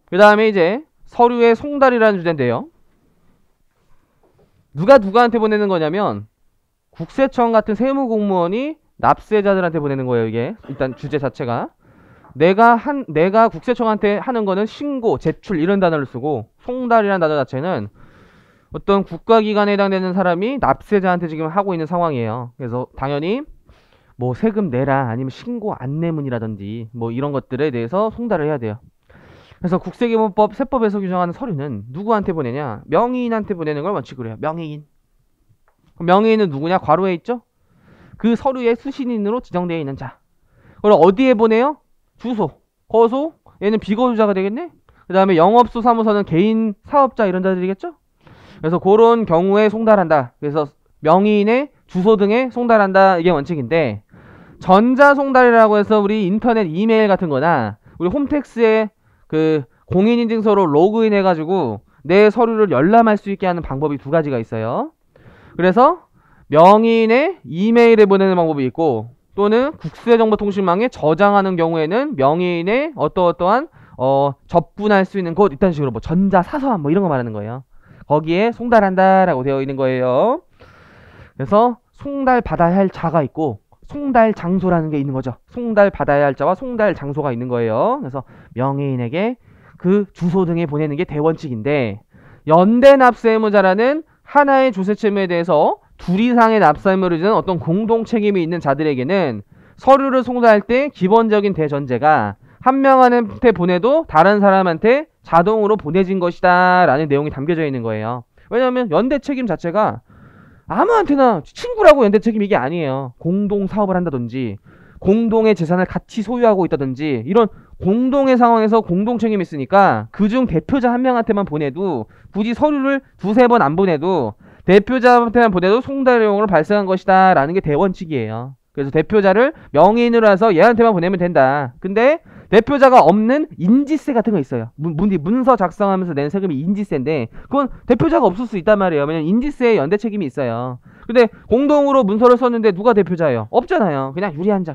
그 다음에 이제 서류의 송달이라는 주제인데요. 누가 누구한테 보내는 거냐면 국세청 같은 세무공무원이 납세자들한테 보내는 거예요. 이게 일단 주제 자체가 내가 국세청한테 하는 거는 신고, 제출 이런 단어를 쓰고, 송달이라는 단어 자체는 어떤 국가기관에 해당되는 사람이 납세자한테 지금 하고 있는 상황이에요. 그래서 당연히 뭐 세금 내라, 아니면 신고 안내문이라든지 뭐 이런 것들에 대해서 송달을 해야 돼요. 그래서 국세기본법 세법에서 규정하는 서류는 누구한테 보내냐? 명의인한테 보내는 걸 원칙으로 해요. 명의인. 명의인은 누구냐? 괄호에 있죠? 그 서류의 수신인으로 지정되어 있는 자. 그럼 어디에 보내요? 주소, 거소, 얘는 비거주자가 되겠네? 그 다음에 영업소, 사무소는 개인 사업자 이런 자들이겠죠? 그래서 그런 경우에 송달한다. 그래서 명의인의 주소 등에 송달한다. 이게 원칙인데, 전자송달이라고 해서 우리 인터넷 이메일 같은 거나 우리 홈택스에 그 공인인증서로 로그인 해가지고 내 서류를 열람할 수 있게 하는 방법이 두 가지가 있어요. 그래서 명의인의 이메일에 보내는 방법이 있고, 또는 국세정보통신망에 저장하는 경우에는 명의인의 어떠한 접근할 수 있는 곳, 이딴 식으로 뭐 전자사서함 뭐 이런 거 말하는 거예요. 거기에 송달한다라고 되어 있는 거예요. 그래서 송달 받아야 할 자가 있고 송달 장소라는 게 있는 거죠. 송달 받아야 할 자와 송달 장소가 있는 거예요. 그래서 명의인에게 그 주소 등에 보내는 게 대원칙인데, 연대납세의무자라는 하나의 조세채무에 대해서 둘 이상의 납세의무를 지는 어떤 공동 책임이 있는 자들에게는 서류를 송달할 때 기본적인 대전제가 한 명한테 보내도 다른 사람한테 자동으로 보내진 것이다 라는 내용이 담겨져 있는 거예요. 왜냐하면 연대 책임 자체가 아무한테나 친구라고 연대 책임 이게 아니에요. 공동 사업을 한다든지 공동의 재산을 같이 소유하고 있다든지 이런 공동의 상황에서 공동 책임이 있으니까 그중 대표자 한 명한테만 보내도, 굳이 서류를 두세 번 안 보내도 대표자한테만 보내도 송달 내용으로 발생한 것이다 라는 게 대원칙이에요. 그래서 대표자를 명의인으로 해서 얘한테만 보내면 된다. 근데 대표자가 없는 인지세 같은 거 있어요. 문서 작성하면서 낸 세금이 인지세인데 그건 대표자가 없을 수 있단 말이에요. 왜냐면 인지세에 연대 책임이 있어요. 근데 공동으로 문서를 썼는데 누가 대표자예요? 없잖아요. 그냥 유리한 자.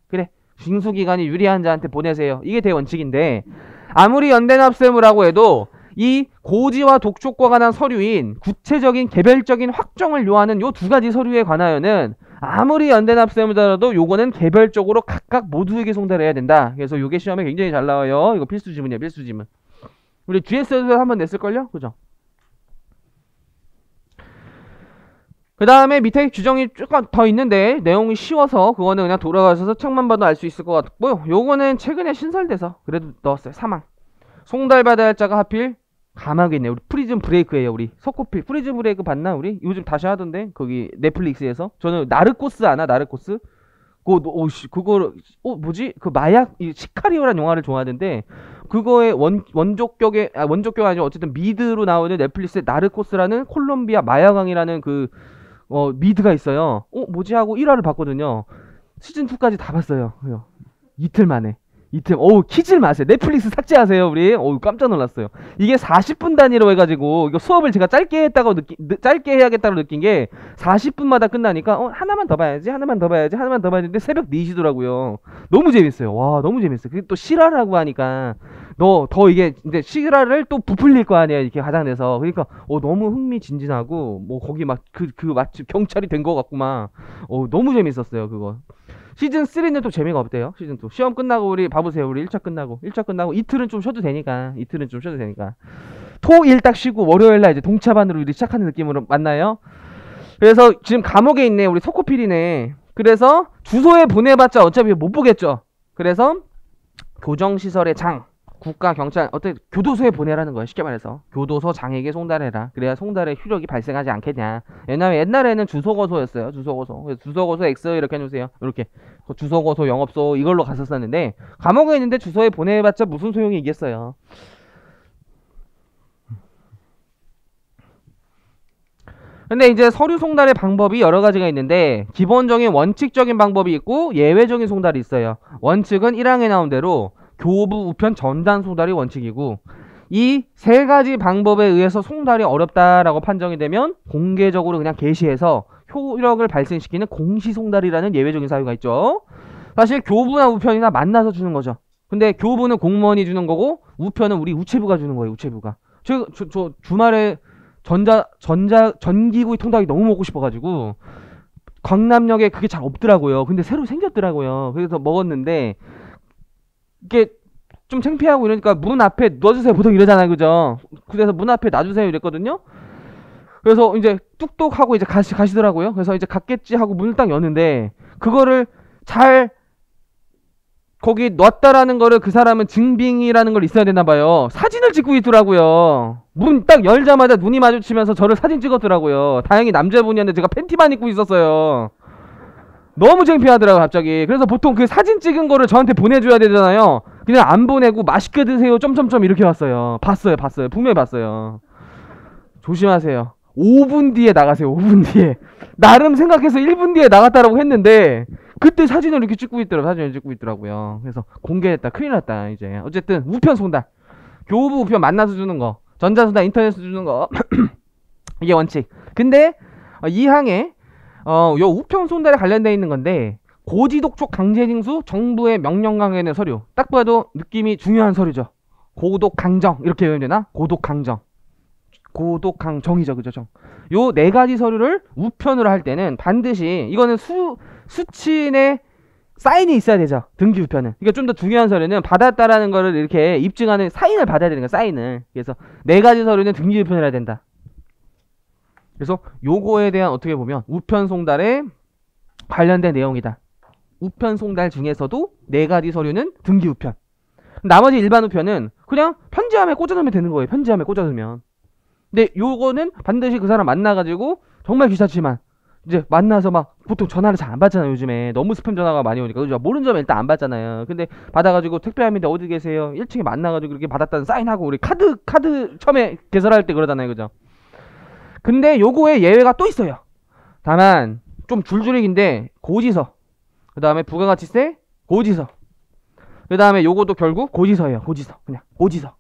그래, 징수기관이 유리한 자한테 보내세요. 이게 대원칙인데, 아무리 연대납세의무라고 해도 이 고지와 독촉과 관한 서류인 구체적인 개별적인 확정을 요하는 요 두 가지 서류에 관하여는 아무리 연대납세의무자라도 요거는 개별적으로 각각 모두에게 송달해야 된다. 그래서 요게 시험에 굉장히 잘 나와요. 이거 필수 지문이에요. 필수 지문. 우리 GS에서 한번 냈을걸요? 그죠? 그 다음에 밑에 규정이 조금 더 있는데 내용이 쉬워서 그거는 그냥 돌아가셔서 책만 봐도 알 수 있을 것 같고요. 요거는 최근에 신설돼서 그래도 넣었어요. 사망. 송달받아야 할 자가 하필 감옥에 있네. 우리 프리즌 브레이크예요. 우리 석고필 프리즌 브레이크 봤나? 우리 요즘 다시 하던데 거기 넷플릭스에서. 저는 나르코스 아나? 나르코스? 그거 뭐지? 그 마약 시카리오라는 영화를 좋아하는데 그거의 원조격이 아니고 어쨌든 미드로 나오는 넷플릭스의 나르코스라는 콜롬비아 마약왕이라는 그 미드가 있어요. 뭐지 하고 1화를 봤거든요. 시즌2까지 다 봤어요. 이틀 만에. 키질 마세요. 넷플릭스 삭제하세요, 우리. 깜짝 놀랐어요. 이게 40분 단위로 해가지고, 이거 수업을 제가 짧게 짧게 해야겠다고 느낀 게, 40분마다 끝나니까, 하나만 더 봐야지, 하나만 더 봐야지 근데 새벽 4시더라고요. 너무 재밌어요. 와, 너무 재밌어요. 그게 또 실화라고 하니까, 이게, 이제 실화를 또 부풀릴 거 아니에요, 이렇게 가장돼서. 그러니까, 너무 흥미진진하고, 뭐, 거기 마치 경찰이 된 거 같고, 너무 재밌었어요, 그거. 시즌3는 또 재미가 없대요. 시즌2 시험 끝나고 우리 봐보세요. 우리 1차 끝나고 이틀은 좀 쉬어도 되니까 토일 딱 쉬고 월요일날 이제 동차반으로 우리 시작하는 느낌으로 만나요. 그래서 지금 감옥에 있네. 우리 석고필이네. 그래서 주소에 보내봤자 어차피 못 보겠죠. 그래서 교정시설의 장, 국가 경찰 교도소에 보내라는 거예요. 쉽게 말해서 교도소 장에게 송달해라. 그래야 송달의 효력이 발생하지 않겠냐. 왜냐면 옛날에는 주소거소였어요. 주소거소 X 이렇게 해주세요. 이렇게 주소거소 영업소 이걸로 갔었었는데 감옥에 있는데 주소에 보내봤자 무슨 소용이 있겠어요. 근데 이제 서류 송달의 방법이 여러 가지가 있는데 기본적인 원칙적인 방법이 있고 예외적인 송달이 있어요. 원칙은 1항에 나온 대로 교부 우편 전단 송달이 원칙이고, 이 세 가지 방법에 의해서 송달이 어렵다라고 판정이 되면 공개적으로 그냥 게시해서 효력을 발생시키는 공시송달이라는 예외적인 사유가 있죠. 사실 교부나 우편이나 만나서 주는 거죠. 근데 교부는 공무원이 주는 거고 우편은 우리 우체부가 주는 거예요. 우체부가. 저 주말에 전기구이 통닭이 너무 먹고 싶어가지고 강남역에 그게 잘 없더라고요. 근데 새로 생겼더라고요. 그래서 먹었는데 이게 좀 창피하고 이러니까 문 앞에 놔주세요. 보통 이러잖아요. 그죠? 그래서 문 앞에 놔주세요. 이랬거든요. 그래서 이제 뚝뚝 하고 이제 가시더라고요. 그래서 이제 갔겠지 하고 문을 딱 여는데 그거를 잘 거기 놨다라는 거를 그 사람은 증빙이라는 걸 있어야 되나 봐요. 사진을 찍고 있더라고요. 문 딱 열자마자 눈이 마주치면서 저를 사진 찍었더라고요. 다행히 남자분이었는데 제가 팬티만 입고 있었어요. 너무 창피하더라고요 갑자기. 그래서 보통 그 사진 찍은 거를 저한테 보내줘야 되잖아요. 그냥 안 보내고 맛있게 드세요 점점점 이렇게 왔어요. 봤어요. 분명히 봤어요. 조심하세요. 5분 뒤에 나가세요. 5분 뒤에. 나름 생각해서 1분 뒤에 나갔다라고 했는데 그때 사진을 이렇게 찍고 있더라고요. 그래서 공개했다. 큰일 났다 이제. 어쨌든 우편 송달. 교부 우편 만나서 주는 거. 전자수단 인터넷에서 주는 거. 이게 원칙. 근데 이 항에 요 우편 송달에 관련되어 있는 건데 고지독촉 강제징수 정부의 명령 강행의 서류. 딱 봐도 느낌이 중요한 서류죠. 고독 강정 이렇게 외우면 되나? 고독 강정. 고독 강정이죠. 그죠? 정. 요 네 가지 서류를 우편으로 할 때는 반드시 이거는 수친의 사인이 있어야 되죠. 등기 우편은. 그러니까 좀 더 중요한 서류는 받았다라는 거를 이렇게 입증하는 사인을 받아야 되는 거야. 사인을. 그래서 네 가지 서류는 등기 우편을 해야 된다. 그래서 요거에 대한 어떻게 보면 우편 송달에 관련된 내용이다. 우편 송달 중에서도 네 가지 서류는 등기 우편. 나머지 일반 우편은 그냥 편지함에 꽂아놓으면 되는 거예요. 편지함에 꽂아놓으면. 근데 요거는 반드시 그 사람 만나가지고 정말 귀찮지만 이제 만나서 막 보통 전화를 잘 안 받잖아요. 요즘에 너무 스팸 전화가 많이 오니까. 그죠? 모르는 점에 일단 안 받잖아요. 근데 받아가지고 택배함인데 어디 계세요? 1층에 만나가지고 이렇게 받았다는 사인하고 우리 카드 처음에 개설할 때 그러잖아요. 그죠? 근데 요거에 예외가 또 있어요. 다만 좀 줄줄이긴데 고지서, 그 다음에 부가가치세 고지서, 그 다음에 요것도 결국 고지서예요. 고지서. 그냥 고지서.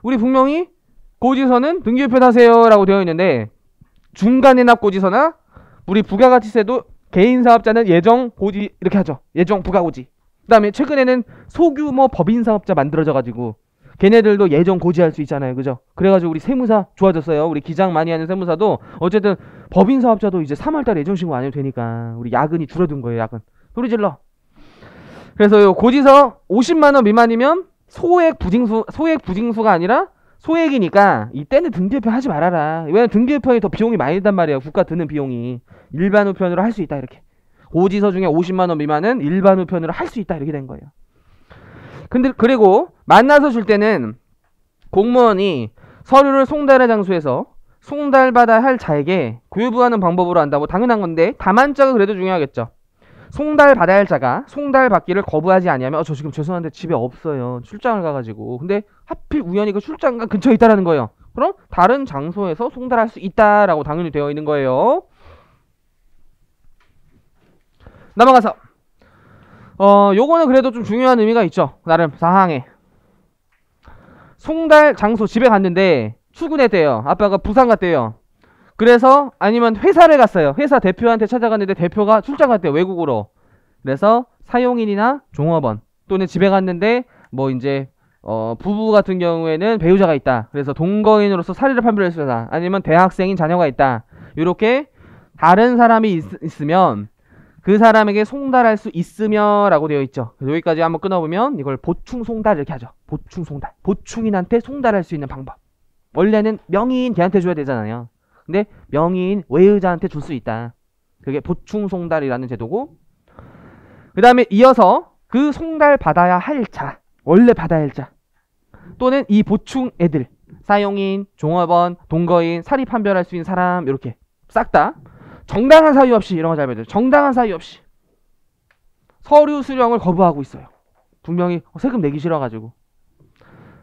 우리 분명히 고지서는 등기우편 하세요 라고 되어 있는데 중간에 납 고지서나 우리 부가가치세도 개인사업자는 예정 고지 이렇게 하죠. 예정 부가고지. 그 다음에 최근에는 소규모 법인사업자 만들어져가지고 걔네들도 예정 고지할 수 있잖아요. 그죠? 그래가지고 우리 세무사 좋아졌어요. 우리 기장 많이 하는 세무사도 어쨌든 법인사업자도 이제 3월달에 예정신고 안 해도 되니까 우리 야근이 줄어든 거예요. 야근. 소리 질러. 그래서 요 고지서 50만원 미만이면 소액 부징수가 아니라 소액이니까 이때는 등기우편 하지 말아라. 왜냐면 등기우편이 더 비용이 많이 든단 말이에요. 국가 드는 비용이. 일반 우편으로 할 수 있다 이렇게. 고지서 중에 50만원 미만은 일반 우편으로 할 수 있다 이렇게 된 거예요. 근데 그리고 만나서 줄 때는 공무원이 서류를 송달의 장소에서 송달받아야 할 자에게 교부하는 방법으로 한다고 당연한 건데 다만자가 그래도 중요하겠죠. 송달받아야 할 자가 송달받기를 거부하지 아니하면 저 지금 죄송한데 집에 없어요. 출장을 가가지고. 근데 하필 우연히 그 출장가 근처에 있다라는 거예요. 그럼 다른 장소에서 송달할 수 있다라고 당연히 되어 있는 거예요. 넘어가서 요거는 그래도 좀 중요한 의미가 있죠. 나름 사항에. 송달 장소 집에 갔는데 출근했대요. 아빠가 부산 갔대요. 그래서 아니면 회사를 갔어요. 회사 대표한테 찾아갔는데 대표가 출장 갔대요. 외국으로. 그래서 사용인이나 종업원 또는 집에 갔는데 뭐 이제 부부 같은 경우에는 배우자가 있다. 그래서 동거인으로서 사리를 판별했으다. 아니면 대학생인 자녀가 있다. 이렇게 다른 사람이 있으면 그 사람에게 송달할 수 있으며 라고 되어 있죠. 여기까지 한번 끊어보면 이걸 보충 송달 이렇게 하죠. 보충 송달. 보충인한테 송달할 수 있는 방법. 원래는 명의인 걔한테 줘야 되잖아요. 근데 명의인 외의자한테 줄 수 있다. 그게 보충 송달이라는 제도고, 그 다음에 이어서 그 송달 받아야 할 자, 원래 받아야 할 자 또는 이 보충 애들, 사용인, 종업원, 동거인, 사리 판별할 수 있는 사람, 이렇게 싹 다 정당한 사유 없이, 이런 거 잘 봐야 정당한 사유 없이 서류 수령을 거부하고 있어요. 분명히 세금 내기 싫어가지고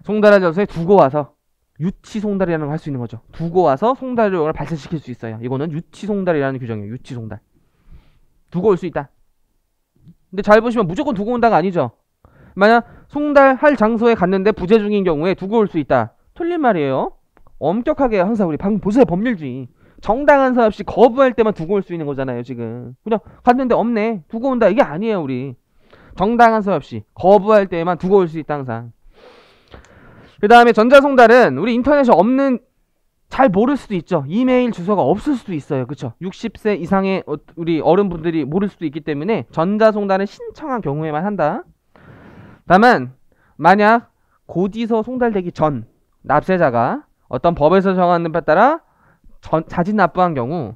송달할 장소에 두고 와서 유치 송달이라는 걸 할 수 있는 거죠. 두고 와서 송달료를 발생시킬 수 있어요. 이거는 유치 송달이라는 규정이에요. 유치 송달. 두고 올 수 있다. 근데 잘 보시면 무조건 두고 온다가 아니죠. 만약 송달할 장소에 갔는데 부재 중인 경우에 두고 올 수 있다. 틀린 말이에요. 엄격하게 항상 우리 방금 보세요. 법률주의. 정당한 사유 없이 거부할 때만 두고 올 수 있는 거잖아요. 지금 그냥 갔는데 없네. 두고 온다. 이게 아니에요. 우리 정당한 서류 없이 거부할 때에만 두고 올 수 있다 항상. 그 다음에 전자송달은 우리 인터넷에 없는, 잘 모를 수도 있죠. 이메일 주소가 없을 수도 있어요. 그쵸? 60세 이상의 우리 어른분들이 모를 수도 있기 때문에 전자송달은 신청한 경우에만 한다. 다만 만약 고지서 송달되기 전 납세자가 어떤 법에서 정하는 바에 따라 자진 납부한 경우,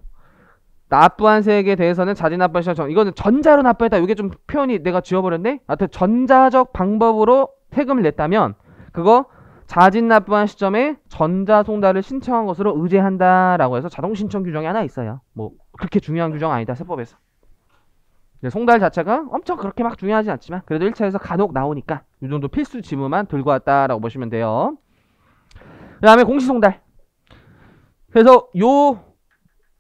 납부한 세액에 대해서는 자진 납부한 시점, 이거는 전자로 납부했다. 이게 좀 표현이 내가 지워버렸네. 하여튼 전자적 방법으로 세금을 냈다면 그거 자진 납부한 시점에 전자송달을 신청한 것으로 의제한다라고 해서 자동 신청 규정이 하나 있어요. 뭐 그렇게 중요한 규정 아니다 세법에서. 송달 자체가 엄청 그렇게 막 중요하지 않지만 그래도 1차에서 간혹 나오니까 이 정도 필수 지문만 들고 왔다라고 보시면 돼요. 그 다음에 공시송달. 그래서 요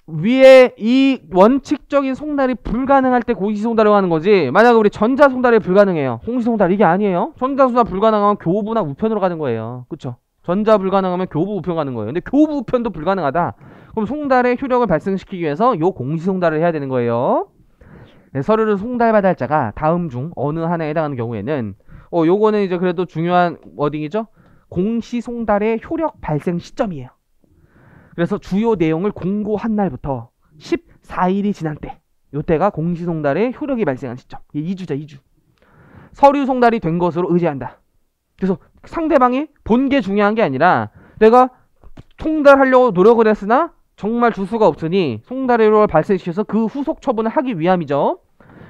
위에 이 원칙적인 송달이 불가능할 때 공시송달을 하는 거지, 만약 우리 전자송달이 불가능해요. 공시송달 이게 아니에요. 전자송달 불가능하면 교부나 우편으로 가는 거예요. 그쵸? 전자 불가능하면 교부 우편 가는 거예요. 근데 교부 우편도 불가능하다. 그럼 송달의 효력을 발생시키기 위해서 요 공시송달을 해야 되는 거예요. 네, 서류를 송달받을 자가 다음 중 어느 하나에 해당하는 경우에는 요거는 이제 그래도 중요한 워딩이죠. 공시송달의 효력 발생 시점이에요. 그래서 주요 내용을 공고한 날부터 14일이 지난 때, 요때가 공시송달의 효력이 발생한 시점. 2주죠, 2주. 서류 송달이 된 것으로 의제한다. 그래서 상대방이 본 게 중요한 게 아니라 내가 송달하려고 노력을 했으나 정말 주수가 없으니 송달의 효력을 발생시켜서 그 후속 처분을 하기 위함이죠.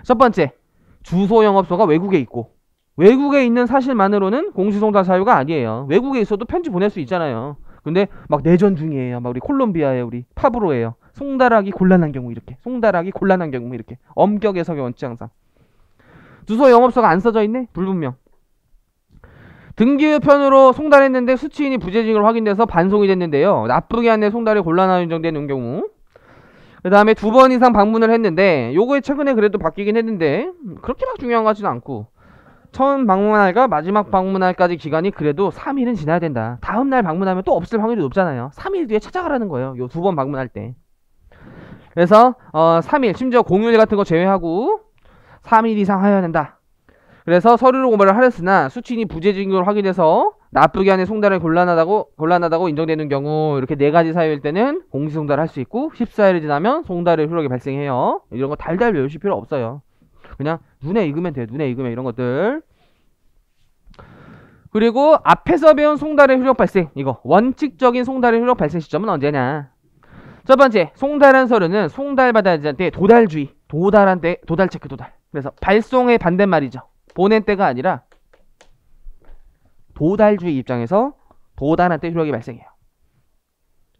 첫 번째, 주소 영업소가 외국에 있고, 외국에 있는 사실만으로는 공시송달 사유가 아니에요. 외국에 있어도 편지 보낼 수 있잖아요. 근데 막 내전 중이에요. 막 우리 콜롬비아에 우리 파브로예요. 송달하기 곤란한 경우 이렇게. 송달하기 곤란한 경우 이렇게. 엄격 해석의 원칙 항상. 주소 영업소가 안 써져 있네? 불분명. 등기우편으로 송달했는데 수취인이 부재직으로 확인돼서 반송이 됐는데요. 나쁘게 한데 송달이 곤란하게 인정되는 경우. 그 다음에 2번 이상 방문을 했는데, 요거에 최근에 그래도 바뀌긴 했는데 그렇게 막 중요한 것 같지는 않고, 처음 방문할과 마지막 방문할까지 기간이 그래도 3일은 지나야 된다. 다음날 방문하면 또 없을 확률이 높잖아요. 3일 뒤에 찾아가라는 거예요. 요 2번 방문할 때. 그래서 3일, 심지어 공휴일 같은 거 제외하고 3일 이상 하여야 된다. 그래서 서류로 고발을 하였으나 수취인이 부재직으로 확인해서 나쁘게 하는 송달을 곤란하다고 인정되는 경우, 이렇게 4가지 사유일 때는 공시송달을 할 수 있고, 14일이 지나면 송달의 효력이 발생해요. 이런 거 달달 외우실 필요 없어요. 그냥 눈에 익으면 돼요. 눈에 익으면 이런 것들. 그리고 앞에서 배운 송달의 효력 발생, 이거 원칙적인 송달의 효력 발생 시점은 언제냐. 첫 번째, 송달한 서류는 송달받아야지한테 도달주의, 도달한 때 도달 체크 도달. 그래서 발송의 반대말이죠. 보낸 때가 아니라 도달주의 입장에서 도달한 때 효력이 발생해요.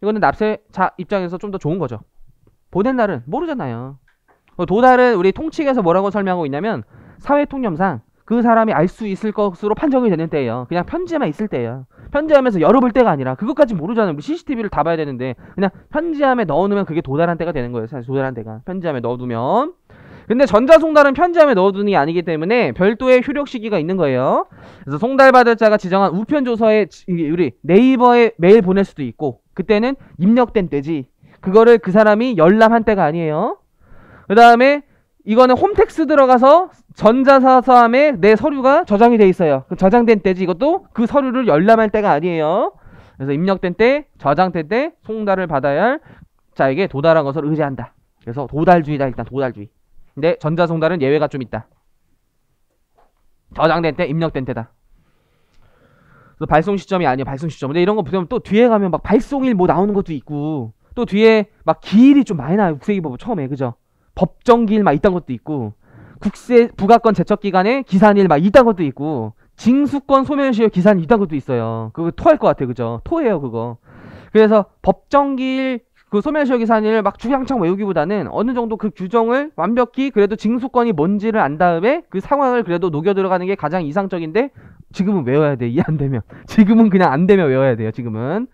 이거는 납세자 입장에서 좀 더 좋은 거죠. 보낸 날은 모르잖아요. 도달은 우리 통칙에서 뭐라고 설명하고 있냐면, 사회통념상 그 사람이 알 수 있을 것으로 판정이 되는 때예요. 그냥 편지에만 있을 때예요. 편지함에서 열어볼 때가 아니라, 그것까지 모르잖아요. 우리 CCTV를 다 봐야 되는데 그냥 편지함에 넣어놓으면 그게 도달한 때가 되는 거예요. 사실 도달한 때가 편지함에 넣어두면. 근데 전자송달은 편지함에 넣어두는 게 아니기 때문에 별도의 효력 시기가 있는 거예요. 그래서 송달받을 자가 지정한 우편조서에 우리 네이버에 메일 보낼 수도 있고, 그때는 입력된 때지 그거를 그 사람이 열람한 때가 아니에요. 그 다음에 이거는 홈택스 들어가서 전자사서함에 내 서류가 저장이 돼 있어요. 그 저장된 때지 이것도 그 서류를 열람할 때가 아니에요. 그래서 입력된 때, 저장된 때 송달을 받아야 할 자에게 도달한 것을 의제한다. 그래서 도달주의다. 일단 도달주의. 근데 전자송달은 예외가 좀 있다. 저장된 때, 입력된 때다. 그래서 발송 시점이 아니에요. 발송 시점. 근데 이런 거 보면 또 뒤에 가면 막 발송일 뭐 나오는 것도 있고, 또 뒤에 막 기일이 좀 많이 나와요. 국세기법 처음에. 그죠? 법정기일 막 이딴 것도 있고, 국세 부가권 제척기간에 기산일 막 이딴 것도 있고, 징수권 소멸시효 기산 이딴 것도 있어요. 그거 토할 것 같아. 그죠? 토해요 그거. 그래서 법정기일 그 소멸시효 기산일 막 주장창 외우기보다는 어느 정도 그 규정을 완벽히, 그래도 징수권이 뭔지를 안 다음에 그 상황을 그래도 녹여 들어가는 게 가장 이상적인데, 지금은 외워야 돼. 이해 안 되면. 지금은 그냥 안 되면 외워야 돼요. 지금은.